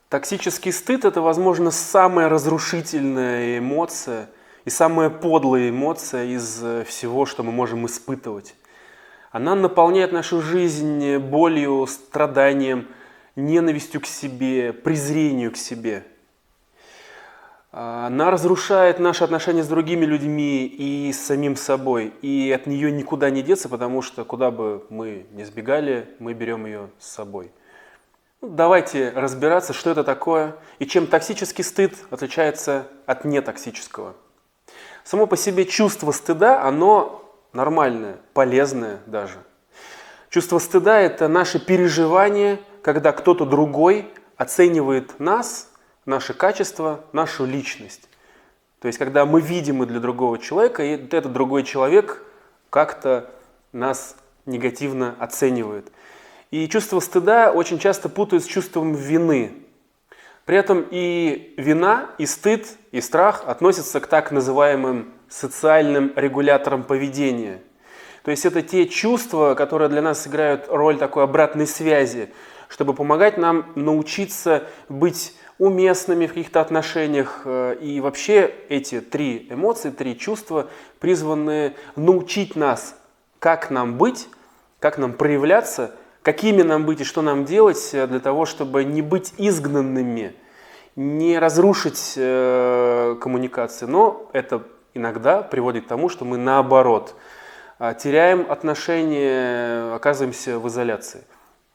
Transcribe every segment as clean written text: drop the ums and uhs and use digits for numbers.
Токсический стыд – это, возможно, самая разрушительная эмоция и самая подлая эмоция из всего, что мы можем испытывать. Она наполняет нашу жизнь болью, страданием, ненавистью к себе, презрению к себе. Она разрушает наши отношения с другими людьми и с самим собой. И от нее никуда не деться, потому что куда бы мы ни сбегали, мы берем ее с собой. Давайте разбираться, что это такое и чем токсический стыд отличается от нетоксического. Само по себе чувство стыда, оно нормальное, полезное даже. Чувство стыда – это наше переживание, когда кто-то другой оценивает нас, наши качества, нашу личность. То есть, когда мы видимы для другого человека, и этот другой человек как-то нас негативно оценивает. И чувство стыда очень часто путают с чувством вины. При этом и вина, и стыд, и страх относятся к так называемым социальным регуляторам поведения. То есть это те чувства, которые для нас играют роль такой обратной связи, чтобы помогать нам научиться быть уместными в каких-то отношениях. И вообще эти три эмоции, три чувства призваны научить нас, как нам быть, как нам проявляться, какими нам быть и что нам делать для того, чтобы не быть изгнанными, не разрушить коммуникации. Но это иногда приводит к тому, что мы наоборот теряем отношения, оказываемся в изоляции.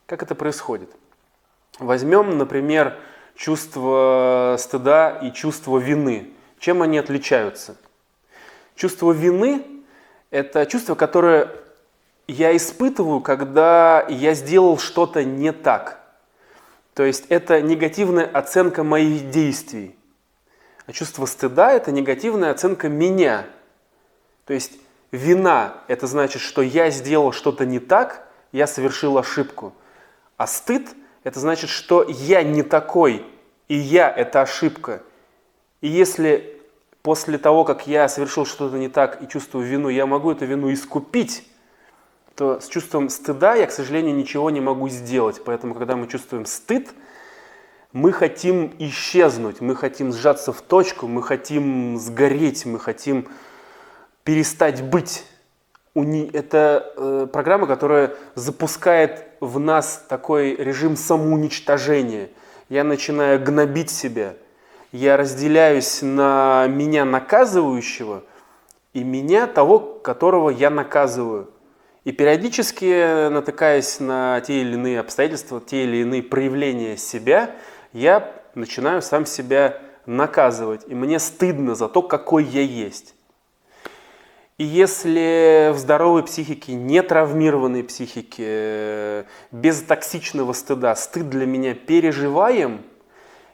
Как это происходит? Возьмем, например, чувство стыда и чувство вины. Чем они отличаются? Чувство вины – это чувство, которое я испытываю, когда я сделал что-то не так. То есть это негативная оценка моих действий. А чувство стыда – это негативная оценка меня. То есть вина – это значит, что я сделал что-то не так, я совершил ошибку. А стыд – это значит, что я не такой, и я – это ошибка. И если после того, как я совершил что-то не так и чувствую вину, я могу эту вину искупить, то с чувством стыда я, к сожалению, ничего не могу сделать. Поэтому, когда мы чувствуем стыд, мы хотим исчезнуть, мы хотим сжаться в точку, мы хотим сгореть, мы хотим перестать быть. Это программа, которая запускает в нас такой режим самоуничтожения. Я начинаю гнобить себя, я разделяюсь на меня наказывающего и меня того, которого я наказываю. И периодически, натыкаясь на те или иные обстоятельства, те или иные проявления себя, я начинаю сам себя наказывать. И мне стыдно за то, какой я есть. И если в здоровой психике, не травмированной психике, без токсичного стыда, стыд для меня переживаем,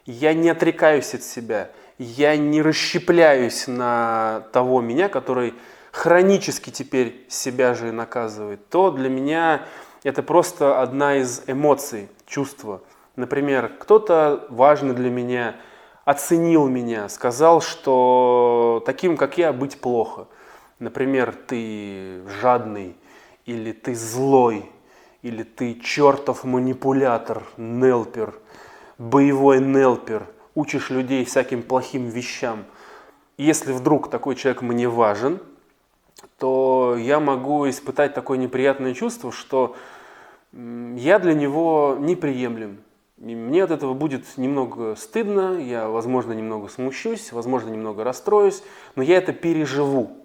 я не отрекаюсь от себя, я не расщепляюсь на того меня, который хронически теперь себя же наказывает, то для меня это просто одна из эмоций, чувства. Например, кто-то важный для меня оценил меня, сказал, что таким, как я, быть плохо. Например, ты жадный, или ты злой, или ты чертов манипулятор, нелпер, боевой нелпер, учишь людей всяким плохим вещам. Если вдруг такой человек мне важен, то я могу испытать такое неприятное чувство, что я для него неприемлем. И мне от этого будет немного стыдно, я, возможно, немного смущусь, возможно, немного расстроюсь, но я это переживу.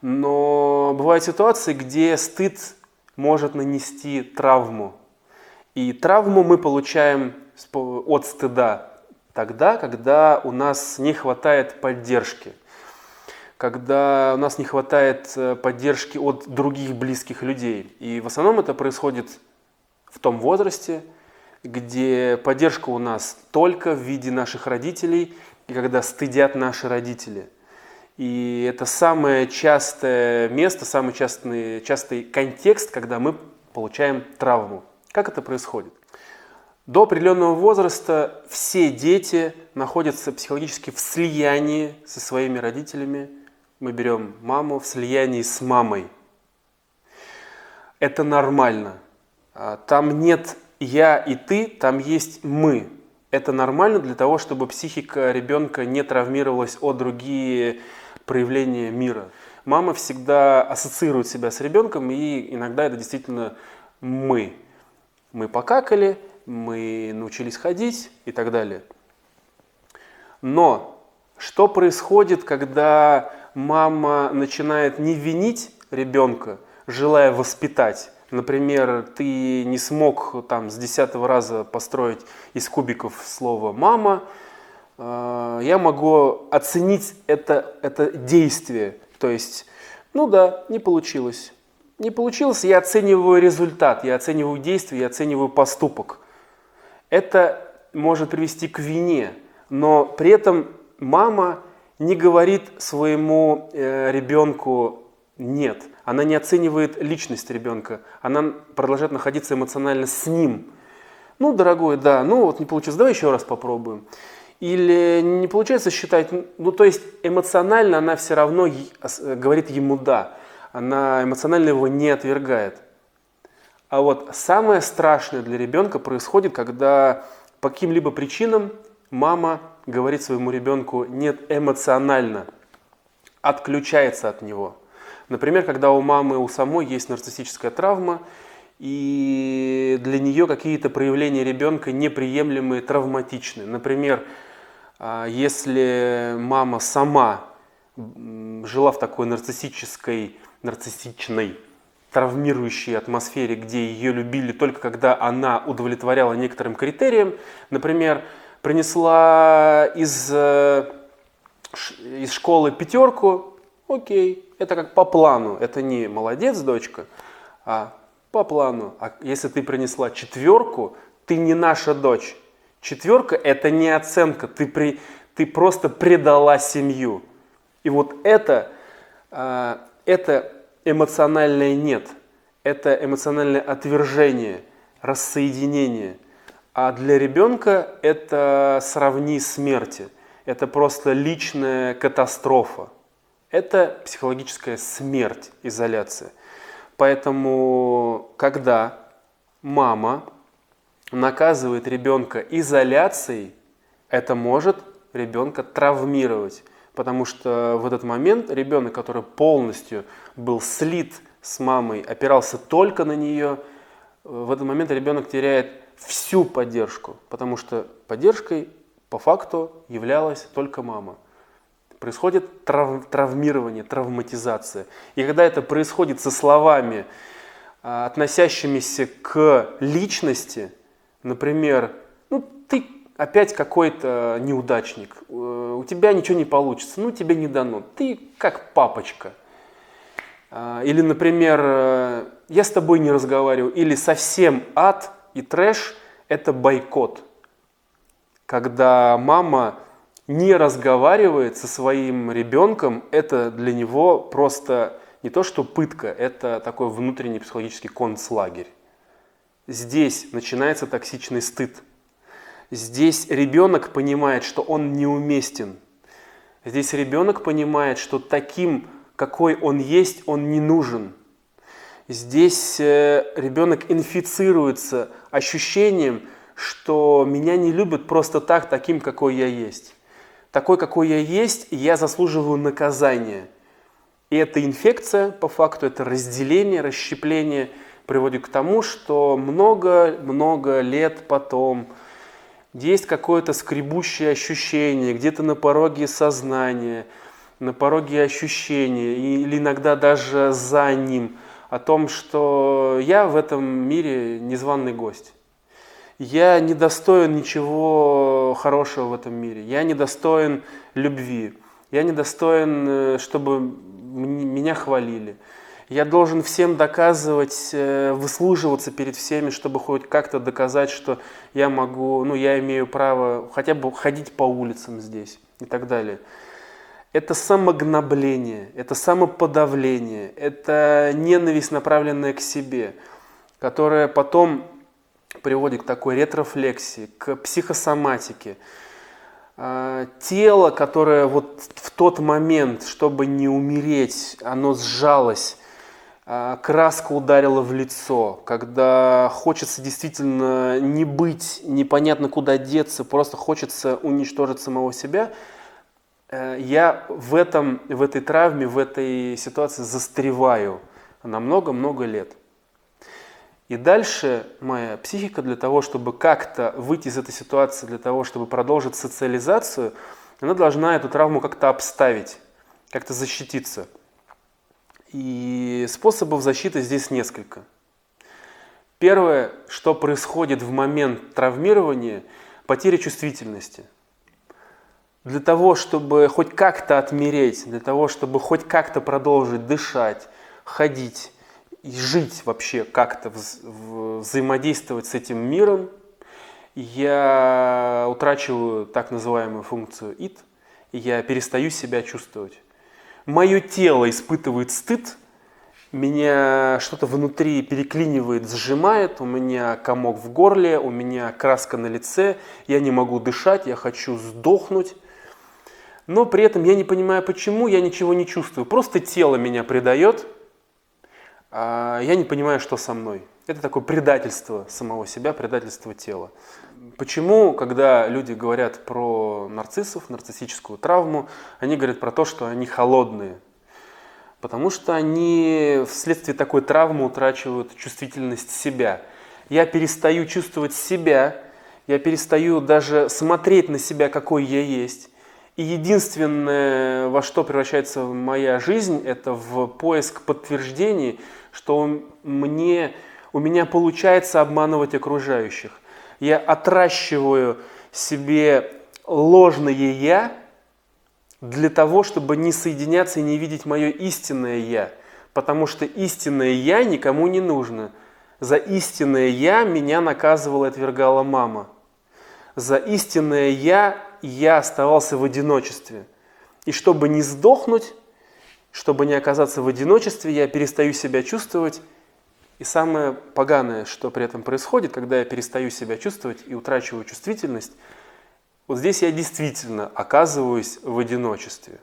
Но бывают ситуации, где стыд может нанести травму. И травму мы получаем от стыда тогда, когда у нас не хватает поддержки. Когда у нас не хватает поддержки от других близких людей. И в основном это происходит в том возрасте, где поддержка у нас только в виде наших родителей, и когда стыдят наши родители. И это самое частое место, самый частый контекст, когда мы получаем травму. Как это происходит? До определенного возраста все дети находятся психологически в слиянии со своими родителями. Мы берем маму в слиянии с мамой. Это нормально. Там нет я и ты, там есть мы. Это нормально для того, чтобы психика ребенка не травмировалась от другие проявления мира. Мама всегда ассоциирует себя с ребенком, и иногда это действительно мы. Мы покакали, мы научились ходить и так далее. Но что происходит, когда мама начинает не винить ребенка, желая воспитать? Например, ты не смог там с 10-го раза построить из кубиков слово «мама», я могу оценить это действие. То есть, ну да, не получилось. Не получилось, я оцениваю результат, я оцениваю действие, я оцениваю поступок. Это может привести к вине, но при этом мама не говорит своему ребенку «нет». Она не оценивает личность ребенка, она продолжает находиться эмоционально с ним. Ну, дорогой, да, ну вот не получилось, давай еще раз попробуем. Или не получается считать, ну то есть эмоционально она все равно говорит ему «да». Она эмоционально его не отвергает. А вот самое страшное для ребенка происходит, когда по каким-либо причинам мама говорит своему ребенку «нет» эмоционально, отключается от него. Например, когда у мамы, у самой есть нарциссическая травма, и для нее какие-то проявления ребенка неприемлемые, травматичны. Например, если мама сама жила в такой нарциссичной, травмирующей атмосфере, где ее любили только когда она удовлетворяла некоторым критериям, например, принесла из школы 5, окей, это как по плану, это не молодец, дочка, а по плану. А если ты принесла 4, ты не наша дочь. 4 это не оценка, ты просто предала семью. И вот это эмоциональное «нет», это эмоциональное отвержение, рассоединение. А для ребенка это сравни смерти, это просто личная катастрофа. Это психологическая смерть, изоляция. Поэтому, когда мама наказывает ребенка изоляцией, это может ребенка травмировать. Потому что в этот момент ребенок, который полностью был слит с мамой, опирался только на нее, в этот момент ребенок теряет всю поддержку. Потому что поддержкой по факту являлась только мама. Происходит травмирование, травматизация. И когда это происходит со словами, относящимися к личности, например, ну ты опять какой-то неудачник, у тебя ничего не получится, ну тебе не дано, ты как папочка. Или, например, я с тобой не разговариваю, или совсем ад и трэш – это бойкот. Когда мама не разговаривает со своим ребенком, это для него просто не то что пытка, это такой внутренний психологический концлагерь. Здесь начинается токсичный стыд. Здесь ребенок понимает, что он неуместен. Здесь ребенок понимает, что таким, какой он есть, он не нужен. Здесь ребенок инфицируется ощущением, что меня не любят просто так, таким, какой я есть. Такой, какой я есть, я заслуживаю наказания. И эта инфекция, по факту, это разделение, расщепление, приводит к тому, что много-много лет потом есть какое-то скребущее ощущение, где-то на пороге сознания, на пороге ощущения, или иногда даже за ним, о том, что я в этом мире незваный гость. Я не достоин ничего хорошего в этом мире. Я не достоин любви. Я не достоин, чтобы меня хвалили. Я должен всем доказывать, выслуживаться перед всеми, чтобы хоть как-то доказать, что я могу, я имею право хотя бы ходить по улицам здесь и так далее. Это самогнобление, это самоподавление, это ненависть, направленная к себе, которая потом приводит к такой ретрофлексии, к психосоматике. Тело, которое вот в тот момент, чтобы не умереть, оно сжалось, краска ударила в лицо, когда хочется действительно не быть, непонятно куда деться, просто хочется уничтожить самого себя, я в этой травме, в этой ситуации застреваю на много-много лет. И дальше моя психика для того, чтобы как-то выйти из этой ситуации, для того, чтобы продолжить социализацию, она должна эту травму как-то обставить, как-то защититься. И способов защиты здесь несколько. Первое, что происходит в момент травмирования, потеря чувствительности. Для того, чтобы хоть как-то отмереть, для того, чтобы хоть как-то продолжить дышать, ходить и жить вообще как-то, взаимодействовать с этим миром, я утрачиваю так называемую функцию id, и я перестаю себя чувствовать. Мое тело испытывает стыд, меня что-то внутри переклинивает, сжимает, у меня комок в горле, у меня краска на лице, я не могу дышать, я хочу сдохнуть. Но при этом я не понимаю, почему, я ничего не чувствую. Просто тело меня предает, а я не понимаю, что со мной. Это такое предательство самого себя, предательство тела. Почему, когда люди говорят про нарциссов, нарциссическую травму, они говорят про то, что они холодные? Потому что они вследствие такой травмы утрачивают чувствительность себя. Я перестаю чувствовать себя, я перестаю даже смотреть на себя, какой я есть. И единственное, во что превращается моя жизнь, это в поиск подтверждений, что у меня получается обманывать окружающих. Я отращиваю себе ложное «я» для того, чтобы не соединяться и не видеть мое истинное «я». Потому что истинное «я» никому не нужно. За истинное «я» меня наказывала и отвергала мама. За истинное «я» оставался в одиночестве. И чтобы не сдохнуть, чтобы не оказаться в одиночестве, я перестаю себя чувствовать. И самое поганое, что при этом происходит, когда я перестаю себя чувствовать и утрачиваю чувствительность, вот здесь я действительно оказываюсь в одиночестве.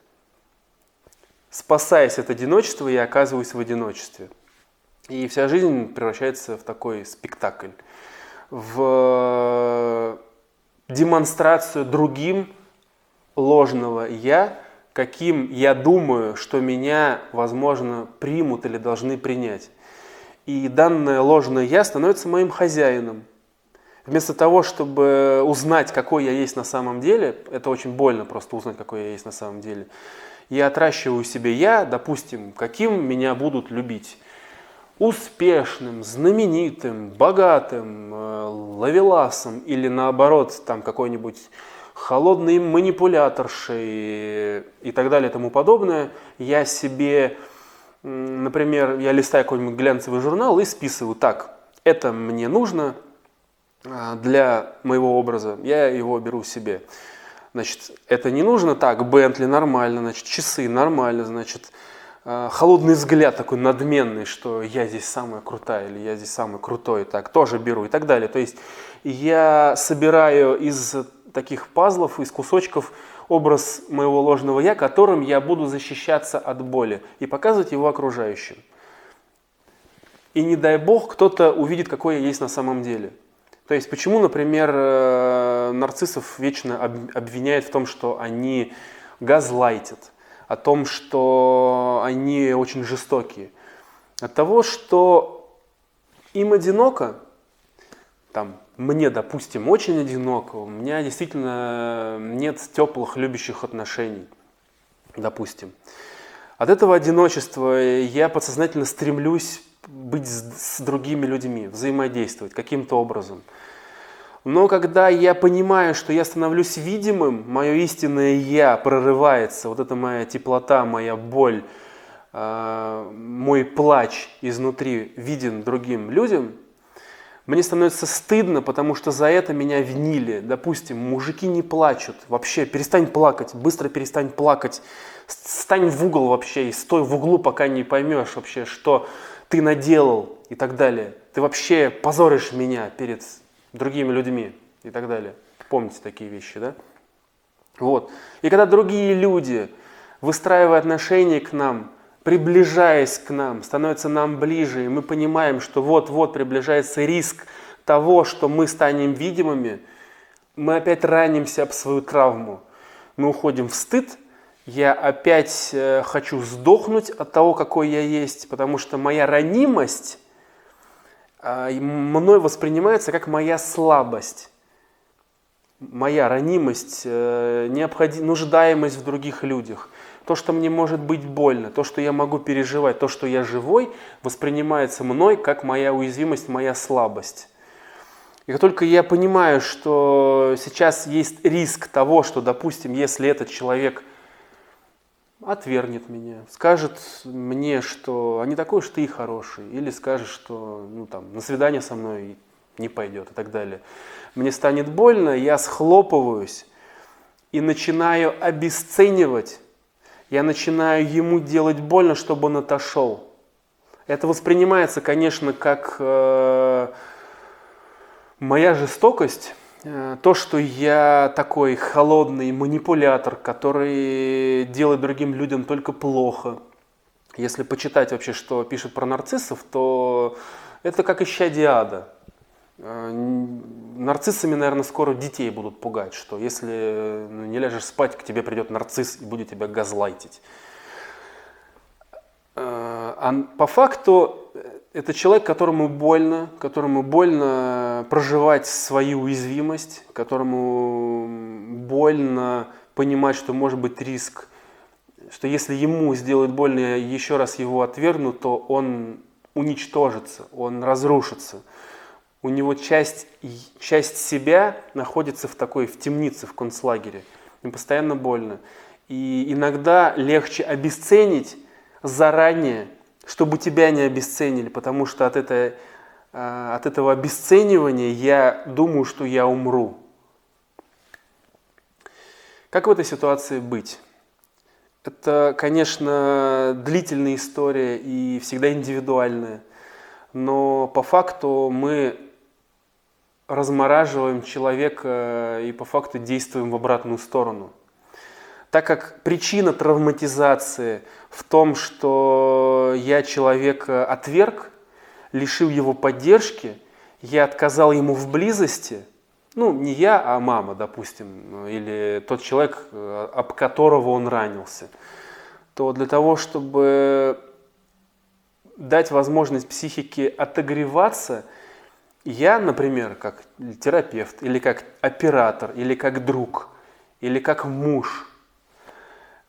Спасаясь от одиночества, я оказываюсь в одиночестве. И вся жизнь превращается в такой спектакль, в демонстрацию другим ложного «я», каким я думаю, что меня, возможно, примут или должны принять. И данное ложное «я» становится моим хозяином. Вместо того, чтобы узнать, какой я есть на самом деле, это очень больно просто узнать, какой я есть на самом деле, я отращиваю себе «я», допустим, каким меня будут любить. Успешным, знаменитым, богатым, ловеласом или наоборот, там какой-нибудь холодной манипуляторшей и так далее и тому подобное, я себе, например, я листаю какой-нибудь глянцевый журнал и списываю: так, это мне нужно для моего образа, я его беру себе. Значит, это не нужно, так, Бентли нормально, значит, часы нормально, значит, холодный взгляд такой надменный, что я здесь самая крутая или я здесь самый крутой, так, тоже беру и так далее. То есть я собираю из таких пазлов, из кусочков образ моего ложного «я», которым я буду защищаться от боли и показывать его окружающим. И не дай бог кто-то увидит, какой я есть на самом деле. То есть почему, например, нарциссов вечно обвиняют в том, что они газлайтят, о том, что они очень жестокие? От того, что им одиноко, там, мне, допустим, очень одиноко, у меня действительно нет теплых, любящих отношений, допустим. От этого одиночества я подсознательно стремлюсь быть с другими людьми, взаимодействовать каким-то образом. Но когда я понимаю, что я становлюсь видимым, мое истинное «я» прорывается, вот эта моя теплота, моя боль, мой плач изнутри виден другим людям, мне становится стыдно, потому что за это меня винили. Допустим, мужики не плачут, вообще перестань плакать, быстро перестань плакать, стань в угол вообще и стой в углу, пока не поймешь вообще, что ты наделал и так далее. Ты вообще позоришь меня перед другими людьми и так далее. Помните такие вещи, да? Вот. И когда другие люди, выстраивая отношения к нам, приближаясь к нам, становится нам ближе, и мы понимаем, что вот-вот приближается риск того, что мы станем видимыми, мы опять ранимся об свою травму. Мы уходим в стыд, я опять хочу сдохнуть от того, какой я есть, потому что моя ранимость мной воспринимается как моя слабость. Моя ранимость, нуждаемость в других людях. То, что мне может быть больно, то, что я могу переживать, то, что я живой, воспринимается мной как моя уязвимость, моя слабость. И как только я понимаю, что сейчас есть риск того, что, допустим, если этот человек отвергнет меня, скажет мне, что не такой уж ты и хороший, или скажет, что на свидание со мной не пойдет и так далее. Мне станет больно, я схлопываюсь и начинаю обесценивать, я начинаю ему делать больно, чтобы он отошел. Это воспринимается, конечно, как моя жестокость, то, что я такой холодный манипулятор, который делает другим людям только плохо. Если почитать вообще, что пишет про нарциссов, то это как исчадие ада. Нарциссами, наверное, скоро детей будут пугать, что если не ляжешь спать, к тебе придет нарцисс и будет тебя газлайтить. А по факту это человек, которому больно проживать свою уязвимость, которому больно понимать, что может быть риск, что если ему сделают больно и еще раз его отвергнут, то он уничтожится, он разрушится. У него часть себя находится в темнице, в концлагере. Им постоянно больно. И иногда легче обесценить заранее, чтобы тебя не обесценили, потому что от этого обесценивания я думаю, что я умру. Как в этой ситуации быть? Это, конечно, длительная история и всегда индивидуальная, но по факту мы размораживаем человека и по факту действуем в обратную сторону. Так как причина травматизации в том, что я человека отверг, лишил его поддержки, я отказал ему в близости, не я, а мама, допустим, или тот человек, об которого он ранился, то для того, чтобы дать возможность психике отогреваться, я, например, как терапевт, или как оператор, или как друг, или как муж,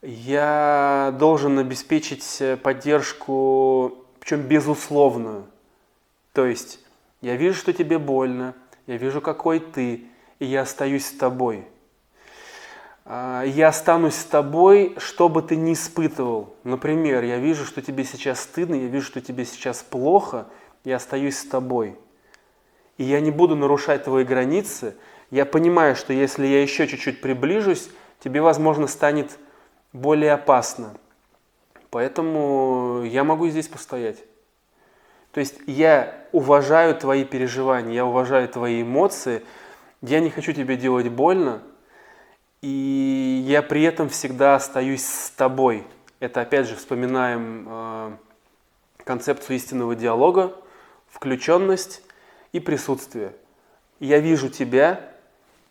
я должен обеспечить поддержку, причем безусловную. То есть я вижу, что тебе больно, я вижу, какой ты, и я остаюсь с тобой. Я останусь с тобой, что бы ты ни испытывал. Например, я вижу, что тебе сейчас стыдно, я вижу, что тебе сейчас плохо, я остаюсь с тобой. И я не буду нарушать твои границы. Я понимаю, что если я еще чуть-чуть приближусь, тебе, возможно, станет более опасно. Поэтому я могу здесь постоять. То есть я уважаю твои переживания, я уважаю твои эмоции, я не хочу тебе делать больно, и я при этом всегда остаюсь с тобой. Это опять же вспоминаем концепцию истинного диалога, включенность и присутствие. Я вижу тебя,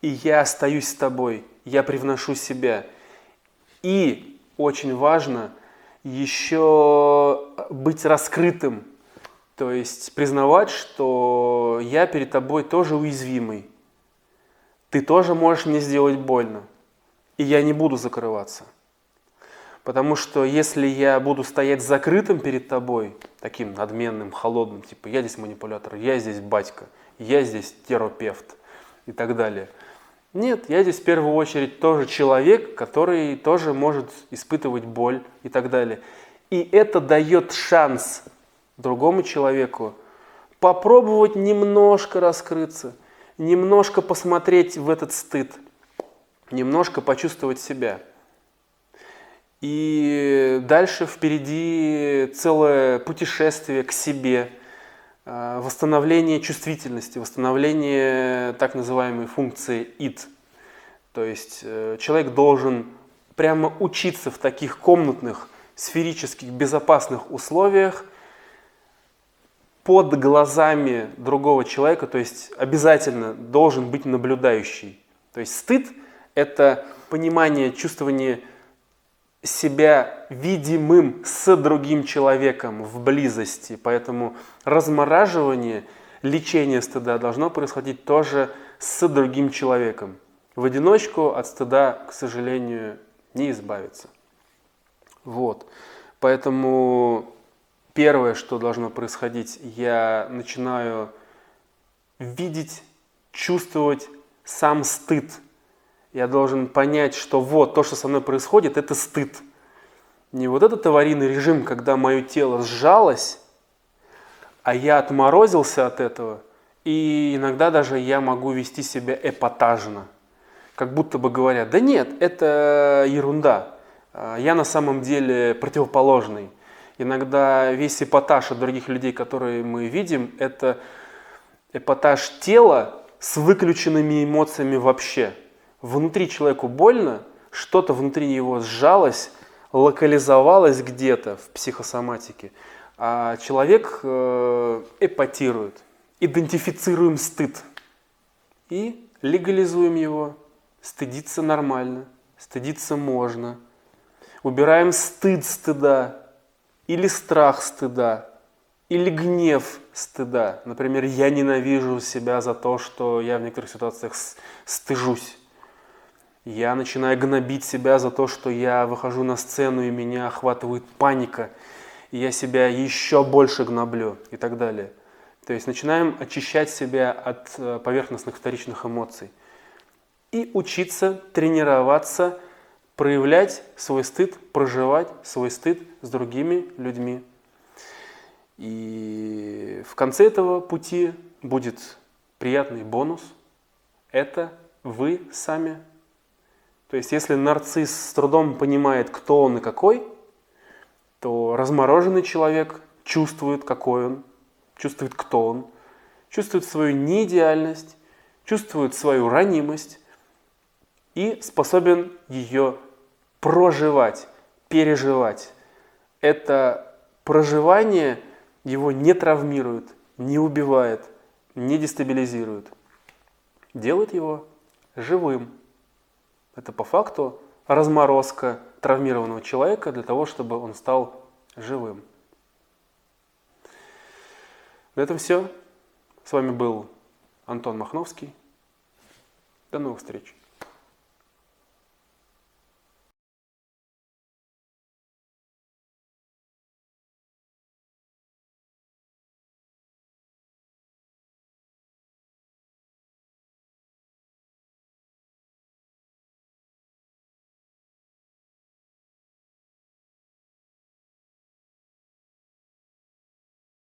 и я остаюсь с тобой, я привношу себя. И очень важно еще быть раскрытым, то есть признавать, что я перед тобой тоже уязвимый. Ты тоже можешь мне сделать больно, и я не буду закрываться. Потому что если я буду стоять закрытым перед тобой, таким надменным, холодным, типа я здесь манипулятор, я здесь батька, я здесь терапевт и так далее. Нет, я здесь в первую очередь тоже человек, который тоже может испытывать боль и так далее. И это дает шанс другому человеку попробовать немножко раскрыться, немножко посмотреть в этот стыд, немножко почувствовать себя. И дальше впереди целое путешествие к себе, восстановление чувствительности, восстановление так называемой функции id. То есть человек должен прямо учиться в таких комнатных сферических, безопасных условиях, под глазами другого человека, то есть обязательно должен быть наблюдающий. То есть стыд – это понимание, чувствование себя видимым с другим человеком в близости. Поэтому размораживание, лечение стыда должно происходить тоже с другим человеком. В одиночку от стыда, к сожалению, не избавиться. Вот. Поэтому первое, что должно происходить, я начинаю видеть, чувствовать сам стыд. Я должен понять, что вот то, что со мной происходит, это стыд. Не вот этот аварийный режим, когда мое тело сжалось, а я отморозился от этого, и иногда даже я могу вести себя эпатажно. Как будто бы говоря, да нет, это ерунда, я на самом деле противоположный. Иногда весь эпатаж от других людей, которые мы видим, это эпатаж тела с выключенными эмоциями вообще. Внутри человеку больно, что-то внутри него сжалось, локализовалось где-то в психосоматике, а человек эпатирует. Идентифицируем стыд и легализуем его. Стыдиться нормально, стыдиться можно. Убираем стыд стыда, или страх стыда, или гнев стыда. Например, я ненавижу себя за то, что я в некоторых ситуациях стыжусь. Я начинаю гнобить себя за то, что я выхожу на сцену и меня охватывает паника, и я себя еще больше гноблю и так далее. То есть начинаем очищать себя от поверхностных вторичных эмоций. И учиться, тренироваться, проявлять свой стыд, проживать свой стыд с другими людьми. И в конце этого пути будет приятный бонус. Это вы сами. То есть если нарцисс с трудом понимает, кто он и какой, то размороженный человек чувствует, какой он, чувствует, кто он, чувствует свою неидеальность, чувствует свою ранимость и способен ее проживать, переживать. Это проживание его не травмирует, не убивает, не дестабилизирует. Делает его живым. Это по факту разморозка травмированного человека для того, чтобы он стал живым. На этом все. С вами был Антон Махновский. До новых встреч.